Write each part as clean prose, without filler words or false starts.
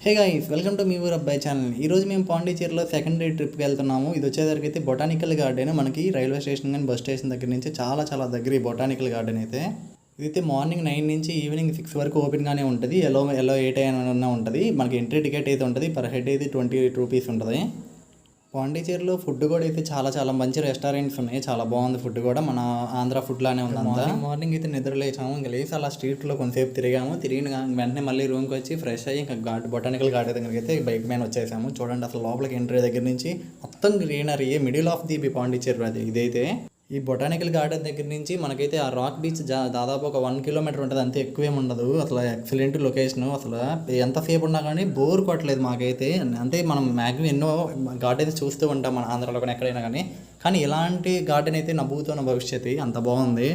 Hey guys, welcome to me ఊరు అబ్బాయి channel. ఈరోజు మేము పాండిచేరిలో సెకండ్ డే ట్రిప్కి వెళ్తున్నాము. ఇది వచ్చేసరికి అయితే బొటానికల్ గార్డెన్. మనకి రైల్వే స్టేషన్ కానీ బస్ స్టేషన్ దగ్గర నుంచి చాలా దగ్గర ఈ బొటానికల్ గార్డెన్ అయితే. ఇదైతే మార్నింగ్ 9 నుంచి ఈవినింగ్ 6 వరకు ఓపెన్గానే ఉంటుంది. ఎల్లో 8 అయినా ఉంటుంది. మనకి ఎంట్రీ టికెట్ అయితే ఉంటుంది. పర్ హెడ్ అయితే 20 రూపీస్ ఉంటుంది. పాండిచేరిలో ఫుడ్ కూడా అయితే చాలా మంచి రెస్టారెంట్స్ ఉన్నాయి. చాలా బాగుంది ఫుడ్ కూడా, మన ఆంధ్ర ఫుడ్ లానే ఉంది అంతా. మార్నింగ్ అయితే నిద్ర లేచాము, ఇంకా లేచి అలా స్ట్రీట్లో కొంతసేపు తిరిగిన వెంటనే మళ్ళీ రూమ్కి వచ్చి ఫ్రెష్ అయ్యి ఇంకా బొటానికల్ గార్డెన్ దగ్గరికి అయితే బైక్ మీద వచ్చేసాము. చూడండి అసలు లోపలికి ఎంట్రీ దగ్గర నుంచి మొత్తం greenery, middle of the Pondicherry ఇదైతే. ఈ బొటానికల్ గార్డెన్ దగ్గర నుంచి మనకైతే ఆ రాక్ బీచ్ దాదాపు ఒక 1 కిలోమీటర్ ఉంటుంది, అంతే, ఎక్కువేం ఉండదు. అసలు ఎక్సలెంట్ లొకేషన్. అసలు ఎంతసేపు ఉన్నా కానీ బోర్ కొట్టలేదు మాకైతే. అంటే మనం మ్యాక్సిమం ఎన్నో గార్డెన్స్ చూస్తూ ఉంటాం మన ఆంధ్రాలో కానీ ఎక్కడైనా కానీ ఇలాంటి గార్డెన్ అయితే నవ్వుతున్న భవిష్యత్తు అంత బాగుంది.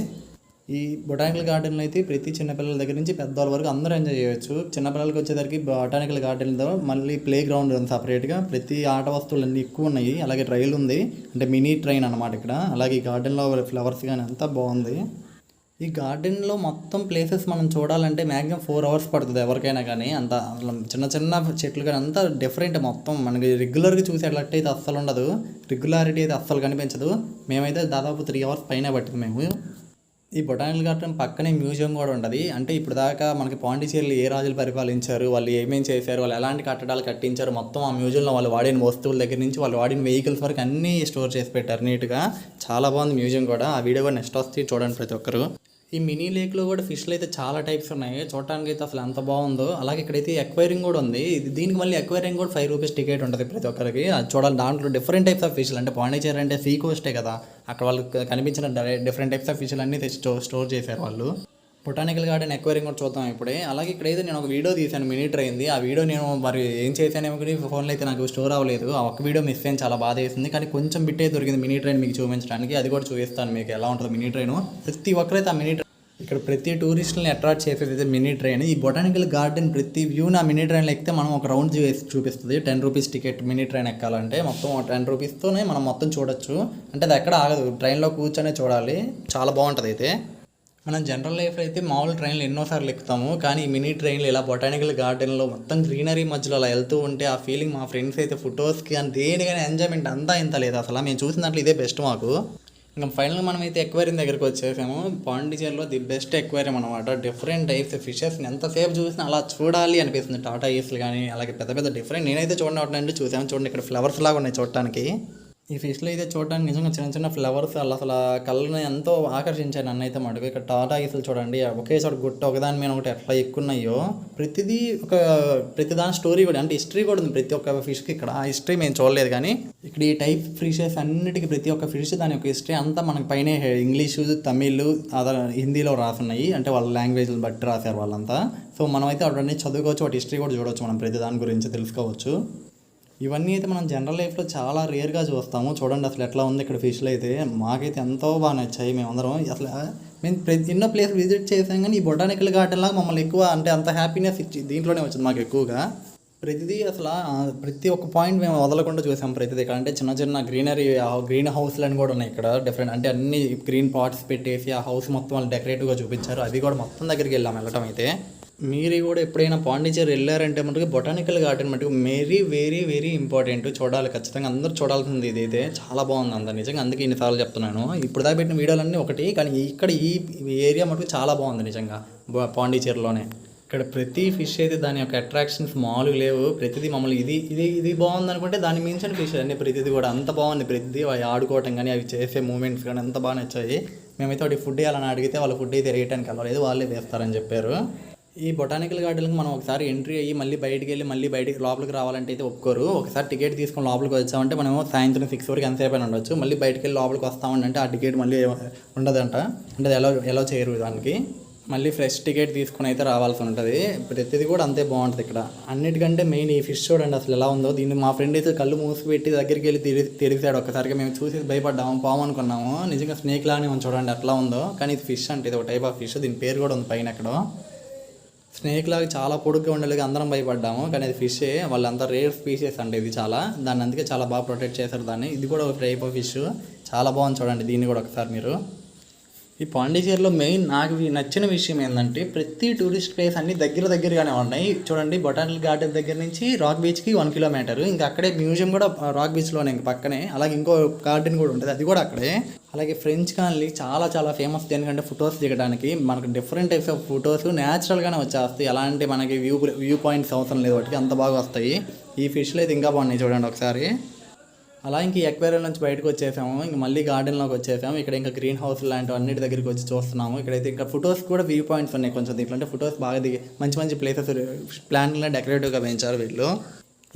ఈ బొటానికల్ గార్డెన్లో అయితే ప్రతి చిన్నపిల్లల దగ్గర నుంచి పెద్దవాళ్ళ వరకు అందరూ ఎంజాయ్ చేయొచ్చు. చిన్నపిల్లలకి వచ్చేసరికి బొటానికల్ గార్డెన్లో మళ్ళీ ప్లే గ్రౌండ్ ఉంది సపరేట్గా. ప్రతి ఆట వస్తువులు అన్నీ ఎక్కువ ఉన్నాయి. అలాగే ట్రైల్ ఉంది, అంటే మినీ ట్రైన్ అనమాట ఇక్కడ. అలాగే ఈ గార్డెన్లో ఫ్లవర్స్ కానీ అంతా బాగుంది. ఈ గార్డెన్లో మొత్తం ప్లేసెస్ మనం చూడాలంటే మ్యాక్సిమం 4 hours పడుతుంది ఎవరికైనా కానీ. అంత చిన్న చెట్లు కానీ అంతా డిఫరెంట్. మొత్తం మనకి రెగ్యులర్గా చూసేటట్టయితే అస్సలు ఉండదు, రెగ్యులారిటీ అయితే అస్సలు కనిపించదు. మేమైతే దాదాపు 3 hours పైన పట్టింది మేము. ఈ బొటానికల్ గార్డెన్ పక్కనే మ్యూజియం కూడా ఉంటుంది. అంటే ఇప్పుడు దాకా మనకి పాండిచేరిలో ఏ రాజులు పరిపాలించారు, వాళ్ళు ఏమేమి చేశారు, వాళ్ళు ఎలాంటి కట్టడాలు కట్టించారు, మొత్తం ఆ మ్యూజియంలో వాళ్ళు వాడిన వస్తువుల దగ్గర నుంచి వాళ్ళు వాడిన వెహికల్స్ వరకు అన్నీ స్టోర్ చేసి పెట్టారు నీట్గా. చాలా బాగుంది మ్యూజియం కూడా. ఆ వీడియో కూడా నెక్స్ట్ వస్తే చూడండి ప్రతి ఒక్కరు. ఈ మినీ లేక్లో కూడా ఫిష్లు అయితే చాలా టైప్స్ ఉన్నాయి. చూడటానికి అయితే అసలు ఎంత బాగుందో. అలాగే ఇక్కడైతే ఎక్వైరింగ్ కూడా ఉంది. దీనికి మళ్ళీ ఎక్వైరింగ్ కూడా 5 రూపీస్ టికెట్ ఉంటుంది ప్రతి ఒక్కరికి. అది చూడాలి. దాంట్లో డిఫరెంట్ టైప్స్ ఆఫ్ ఫిష్లు, అంటే పాండిచేరి అంటే సీ కోస్టే కదా, అక్కడ వాళ్ళు కనిపించిన డిఫరెంట్ టైప్స్ ఆఫ్ ఫిష్లు అన్నీ తెచ్చి స్టోర్ చేశారు వాళ్ళు. బొటానికల్ గార్డెన్ ఎక్వైరింగ్ కూడా చూద్దాం ఇప్పుడే. అలాగే ఇక్కడైతే నేను ఒక వీడియో తీశాను, మినీ ట్రైన్ది. ఆ వీడియో నేను మరి ఏం చేశానేమో కానీ ఫోన్లో అయితే నాకు స్టోర్ అవ్వలేదు. ఆ ఒక్క వీడియో మిస్ అయ్యింది, చాలా బాధ వేసింది. కానీ కొంచెం బిట్టే దొరికింది మినీ ట్రైన్ మీకు చూపించడానికి. అది కూడా చూపిస్తాను మీకు ఎలా ఉంటుంది మినీ ట్రైన్. ప్రతి ఒక్కరైతే ఆ మినీ ట్రైన్, ఇక్కడ ప్రతి టూరిస్టులని అట్రాక్ట్ చేసేది అయితే మినీ ట్రైన్. ఈ బొటానికల్ గార్డెన్ ప్రతి వ్యూని ఆ మినీ ట్రైన్లో ఎక్కితే మనం ఒక రౌండ్ చూపిస్తుంది. 10 రూపీస్ టికెట్ మినీ ట్రైన్ ఎక్కాలంటే. మొత్తం 10 రూపీస్తోనే మనం మొత్తం చూడొచ్చు. అంటే అది ఎక్కడ ఆగదు, ట్రైన్లో కూర్చొనే చూడాలి. చాలా బాగుంటుంది అయితే. మనం జనరల్ లైఫ్లో అయితే మామూలు ట్రైన్లు ఎన్నోసార్లు ఎక్కుతాము, కానీ ఈ మినీ ట్రైన్లు ఇలా బొటానికల్ గార్డెన్లో మొత్తం గ్రీనరీ మధ్యలో అలా వెళ్తూ ఉంటే ఆ ఫీలింగ్, మా ఫ్రెండ్స్ అయితే ఫొటోస్కి అని దేనికైనా ఎంజాయ్మెంట్ అంతా ఇంత లేదు అసలు. మేము చూసిన దాంట్లో ఇదే బెస్ట్ మాకు. ఇంకా ఫైనల్గా మనం అయితే ఎక్వేరియం దగ్గరికి వచ్చేసాము. పాండిచేరిలో ది బెస్ట్ ఎక్వేరియం అనమాట. డిఫరెంట్ టైప్స్ ఫిషెస్ని ఎంతసేపు చూసినా అలా చూడాలి అనిపిస్తుంది. టాటా ఈస్లు కానీ అలాగే పెద్ద డిఫరెంట్. నేనైతే చూడండి చూసాను. చూడండి ఇక్కడ ఫ్లవర్స్ లాగా ఉన్నాయి చూడటానికి. ఈ ఫిష్లో అయితే చూడడానికి నిజంగా చిన్న ఫ్లవర్స్ అసలు కళ్ళని ఎంతో ఆకర్షించాయి నన్ను అయితే మటుకు. ఇక్కడ టాటా ఈసులు చూడండి, ఒకే చోట గుట్ట ఒకదాని మీద ఒకటి ఎట్లా ఎక్కున్నాయో. ప్రతిదాని స్టోరీ కూడా, అంటే హిస్టరీ కూడా ఉంది ప్రతి ఒక్క ఫిష్కి. ఇక్కడ ఆ హిస్టరీ మేము చూడలేదు, కానీ ఇక్కడ ఈ టైప్ ఫిషెస్ అన్నిటికీ ప్రతి ఒక్క ఫిష్ దాని యొక్క హిస్టరీ అంతా మనకి పైన ఇంగ్లీషు, తమిళ్, అదర్ హిందీలో రాసున్నాయి. అంటే వాళ్ళ లాంగ్వేజ్ని బట్టి రాశారు వాళ్ళంతా. సో మనమైతే అవన్నీ చదువుకోవచ్చు, వాటి హిస్టరీ కూడా చూడవచ్చు, మనం ప్రతి దాని గురించి తెలుసుకోవచ్చు. ఇవన్నీ అయితే మనం జనరల్ లైఫ్లో చాలా రేర్గా చూస్తాము. చూడండి అసలు ఎట్లా ఉంది ఇక్కడ ఫిష్లు అయితే. మాకైతే ఎంతో బాగా నచ్చాయి. మేమందరం అసలు మేము ఎన్నో ప్లేస్ విజిట్ చేసాం, కానీ ఈ బొటానికల్ గార్డెన్ లాగా మమ్మల్ని ఎక్కువ, అంటే అంత హ్యాపీనెస్ దీంట్లోనే వచ్చింది మాకు ఎక్కువగా. ప్రతిదీ అసలు ప్రతి ఒక్క పాయింట్ మేము వదలకుండా చూసాం ప్రతిదీ. ఇక్కడ అంటే చిన్న గ్రీనరీ, గ్రీన్ హౌస్లు అని కూడా ఉన్నాయి ఇక్కడ డిఫరెంట్. అంటే అన్ని గ్రీన్ పాట్స్ పెట్టేసి ఆ హౌస్ మొత్తం వాళ్ళు డెకరేటివ్గా చూపించారు. అది కూడా మొత్తం దగ్గరికి వెళ్ళటం అయితే. మీరు కూడా ఎప్పుడైనా పాండిచేరి వెళ్ళారంటే మటుకు బొటానికల్ గార్డెన్ మటుకు వెరీ ఇంపార్టెంట్. చూడాలి, ఖచ్చితంగా అందరూ చూడాల్సింది. ఇది అయితే చాలా బాగుంది అందరు, నిజంగా. అందుకే ఇన్నిసార్లు చెప్తున్నాను. ఇప్పుడు దాకా పెట్టిన వీడియోలన్నీ ఒకటి, కానీ ఇక్కడ ఈ ఏరియా మటుకు చాలా బాగుంది నిజంగా పాండిచేరిలోనే. ఇక్కడ ప్రతి ఫిష్ అయితే దాని యొక్క అట్రాక్షన్స్ మామూలుగా లేవు. ప్రతిదీ మమ్మల్ని ఇది బాగుంది అనుకుంటే దాన్ని మించిన ఫిష్ అన్నీ ప్రతిదీ కూడా అంత బాగుంది. ప్రతిదీ అవి ఆడుకోవటం కానీ, అవి చేసే మూమెంట్స్ కానీ అంత బాగా నచ్చాయి. మేమైతే వాటి ఫుడ్ వేయాలని అడిగితే వాళ్ళ ఫుడ్ అయితే రేయటానికి వెళ్ళలేదు, వాళ్ళే వేస్తారని చెప్పారు. ఈ బొటానికల్ గార్డెన్కి మనం ఒకసారి ఎంట్రీ అయ్యి మళ్ళీ బయటికి వెళ్ళి మళ్ళీ లోపలికి రావాలంటే అయితే ఒప్పుకోరు. ఒకసారి టికెట్ తీసుకొని లోపలికి వచ్చామంటే మనం సాయంత్రం 6 వరకు ఎంతసేపు అయినా ఉండొచ్చు. మళ్ళీ బయటికి వెళ్ళి లోపలికి వస్తామంటే ఆ టికెట్ మళ్ళీ ఉండదంట. అంటే ఎలా చేయరు దానికి. మళ్ళీ ఫ్రెష్ టికెట్ తీసుకుని అయితే రావాల్సి ఉంటుంది. ప్రతిదీ కూడా అంతే బాగుంటుంది ఇక్కడ. అన్నిటికంటే మెయిన్ ఈ ఫిష్ చూడండి అసలు ఎలా ఉందో. దీన్ని మా ఫ్రెండ్ అయితే కళ్ళు మూసిపెట్టి దగ్గరికి వెళ్ళి తెరిసాడు ఒక్కసారిగా. మేము చూసి భయపడ్డాము, పాము అనుకున్నాము. నిజంగా స్నేక్ లానే ఉంది చూడండి ఎట్లా ఉందో. కానీ ఇది ఫిష్ అంటే, ఇది ఒక టైప్ ఆఫ్ ఫిష్. దీని పేరు కూడా ఉంది పైన ఎక్కడో. స్నేక్ లాగా చాలా పొడుగ్గా ఉండేలాగా అందరం భయపడ్డాము, కానీ అది ఫిషే. వాళ్ళంతా రేర్ స్పీషియస్ అంటే ఇది చాలా. దాన్ని అందుకే చాలా బాగా ప్రొటెక్ట్ చేశారు దాన్ని. ఇది కూడా ఒక టైప్ ఆఫ్ ఫిష్, చాలా బాగుంది చూడండి. దీన్ని కూడా ఒకసారి మీరు ఈ పాండిచేరిలో మెయిన్ నాకు నచ్చిన విషయం ఏంటంటే ప్రతి టూరిస్ట్ ప్లేస్ అన్ని దగ్గరగానే ఉన్నాయి. చూడండి, బొటానికల్ గార్డెన్ దగ్గర నుంచి రాక్ బీచ్కి 1 కిలోమీటర్, ఇంకా అక్కడే మ్యూజియం కూడా రాక్ బీచ్లోనే ఇంక పక్కనే. అలాగే ఇంకో గార్డెన్ కూడా ఉంటుంది, అది కూడా అక్కడే. అలాగే ఫ్రెంచ్ కాలనీ చాలా ఫేమస్ దేనికంటే ఫొటోస్ దిగడానికి. మనకు డిఫరెంట్ టైప్స్ ఆఫ్ ఫొటోస్ న్యాచురల్గానే వచ్చేస్తాయి. ఎలాంటి మనకి వ్యూ పాయింట్స్ అవసరం లేదు, వాటికి అంత బాగా వస్తాయి. ఈ ఫిష్లు అయితే ఇంకా బాగున్నాయి చూడండి ఒకసారి. అలా ఇంక ఎక్వేరియం నుంచి బయటకు వచ్చేసాము, ఇంక మళ్ళీ గార్డెన్లోకి వచ్చేసాము. ఇక్కడ ఇంకా గ్రీన్ హౌస్ లాంటివి అన్నిటి దగ్గరికి వచ్చి చూస్తున్నాము. ఇక్కడైతే ఇంకా ఫొటోస్ కూడా వ్యూ పాయింట్స్ ఉన్నాయి కొంచెం దీంట్లో. అంటే ఫొటోస్ బాగా దిగి మంచి ప్లేసెస్ ప్లాంట్లను డెకరేటివ్గా పెంచారు వీళ్ళు.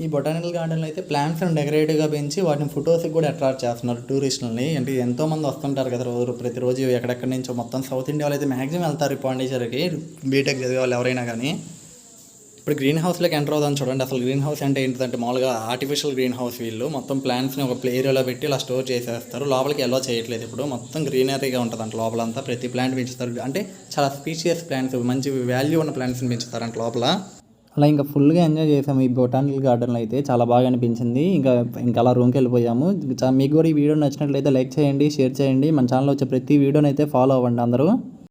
ఈ బొటానికల్ గార్డెన్లో అయితే ప్లాంట్స్ని డెకరేటివ్గా పెంచి వాటిని ఫొటోస్కి కూడా అట్రాక్ట్ చేస్తున్నారు టూరిస్టులని. అంటే ఎంతోమంది వస్తుంటారు కదా ప్రతిరోజు ఎక్కడెక్కడి నుంచో. మొత్తం సౌత్ ఇండియా వాళ్ళు అయితే మ్యాక్సిమం వెళ్తారు ఈ పాండిచేరికి, బీటెక్ చదివే వాళ్ళు ఎవరైనా కానీ. ఇప్పుడు గ్రీన్ హౌస్లోకి ఎంటర్ అవుదాం చూడండి. అసలు గ్రీన్ హౌస్ అంటే ఏంటంటే మామూలుగా ఆర్టిఫిషియల్ గ్రీన్ హౌస్. వీళ్ళు మొత్తం ప్లాంట్స్ని ఒక ఏరియాలో పెట్టి ఇలా స్టోర్ చేసేస్తారు. లోపలికి ఎలా చేయట్లేదు, ఇప్పుడు మొత్తం గ్రీనరీగా ఉంటుంది అంటే లోపలంతా. ప్రతి ప్లాంట్ పెంచుతారు, అంటే చాలా స్పీషియస్ ప్లాంట్స్, మంచి వాల్యూ ఉన్న ప్లాంట్స్ని పెంచుతారంట లోపల. అలా ఇంకా ఫుల్గా ఎంజాయ్ చేసాము ఈ బొటానికల్ గార్డెన్లో అయితే. చాలా బాగా అనిపించింది. ఇంకా అలా రూమ్కి వెళ్ళిపోయాము. మీకు కూడా ఈ వీడియో నచ్చినట్లయితే లైక్ చేయండి, షేర్ చేయండి. మన ఛానల్లో వచ్చే ప్రతి వీడియోని అయితే ఫాలో అవ్వండి అందరూ.